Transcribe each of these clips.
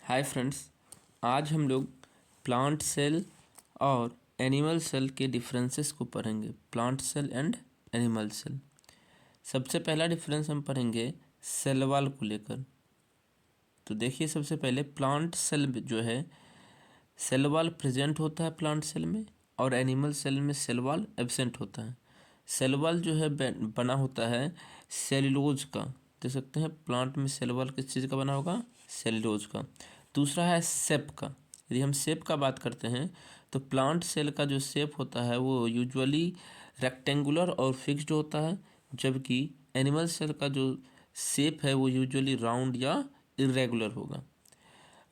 Hi friends, आज हम लोग प्लांट सेल और एनिमल सेल के डिफरेंसेस को पढ़ेंगे। Plant cell and animal cell. सबसे पहला डिफरेंस हम पढ़ेंगे सेल वॉल को लेकर। तो देखिए, सबसे पहले प्लांट सेल जो है सेल वॉल प्रेजेंट होता है प्लांट सेल में, और एनिमल सेल में सेल वॉल एब्सेंट होता है। सेल वॉल जो है बना होता है सेल्यूलोज का। देख सकते हैं प्लांट में सेल वॉल किस चीज़ का बना होगा? सेल्यूलोज का। दूसरा है शेप का। यदि हम शेप का बात करते हैं तो प्लांट सेल का जो शेप होता है वो यूजुअली रेक्टेंगुलर और फिक्स्ड होता है, जबकि एनिमल सेल का जो शेप है वो यूजुअली राउंड या इरेगुलर होगा।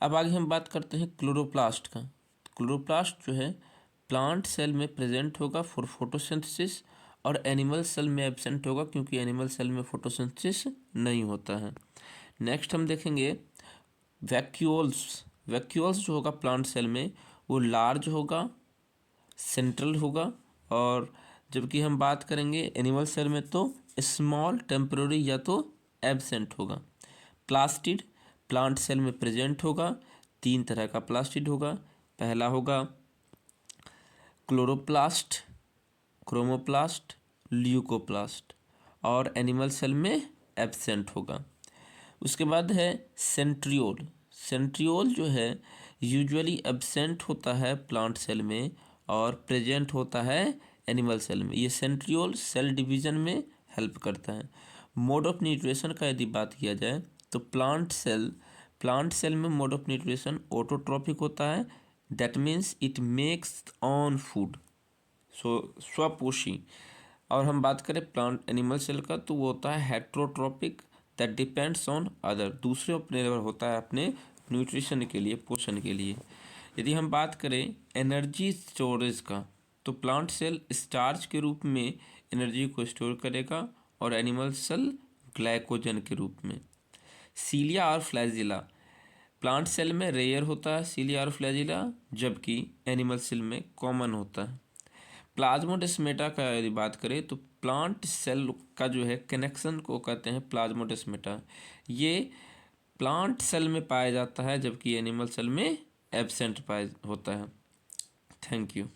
अब आगे हम बात करते हैं क्लोरोप्लास्ट का। क्लोरोप्लास्ट जो है प्लांट सेल में प्रेजेंट होगा फॉर फोटोसिंथेसिस, और एनिमल सेल में एब्सेंट होगा क्योंकि एनिमल सेल में फोटोसिंथेसिस नहीं होता है। नेक्स्ट हम देखेंगे वैक्यूल्स। वैक्यूल्स जो होगा प्लांट सेल में वो लार्ज होगा, सेंट्रल होगा, और जबकि हम बात करेंगे एनिमल सेल में तो स्मॉल, टेम्पररी या तो एब्सेंट होगा। प्लास्टिड प्लांट सेल में प्रेजेंट होगा। 3 तरह का प्लास्टिड होगा। पहला होगा क्लोरोप्लास्ट, क्रोमोप्लास्ट, ल्यूकोप्लास्ट, और एनिमल सेल में एब्सेंट होगा। उसके बाद है सेंट्रियोल। सेंट्रियोल जो है यूजुअली एब्सेंट होता है प्लांट सेल में और प्रेजेंट होता है एनिमल सेल में। ये सेंट्रियोल सेल डिवीजन में हेल्प करता है। मोड ऑफ न्यूट्रिशन का यदि बात किया जाए तो प्लांट सेल में मोड ऑफ न्यूट्रिशन ऑटोट्रॉपिक होता है। That means it makes on food, so स्वपोषी। और हम बात करें प्लांट एनिमल सेल का तो वो होता है heterotrophic, that depends on other, दूसरे पर निर्भर होता है अपने न्यूट्रिशन के लिए, पोषण के लिए। यदि हम बात करें एनर्जी स्टोरेज का तो प्लांट सेल स्टार्च के रूप में एनर्जी को स्टोर करेगा और एनिमल सेल ग्लाइकोजन के रूप में। सीलिया और फ्लैजिला प्लांट सेल में रेयर होता है, सीलिया और फ्लैजिला, जबकि एनिमल सेल में कॉमन होता है। प्लाज्मोडेस्मेटा का यदि बात करें तो प्लांट सेल का जो है कनेक्शन को कहते हैं प्लाज्मोडेस्मेटा। ये प्लांट सेल में पाया जाता है जबकि एनिमल सेल में एब्सेंट पाया होता है। Thank you.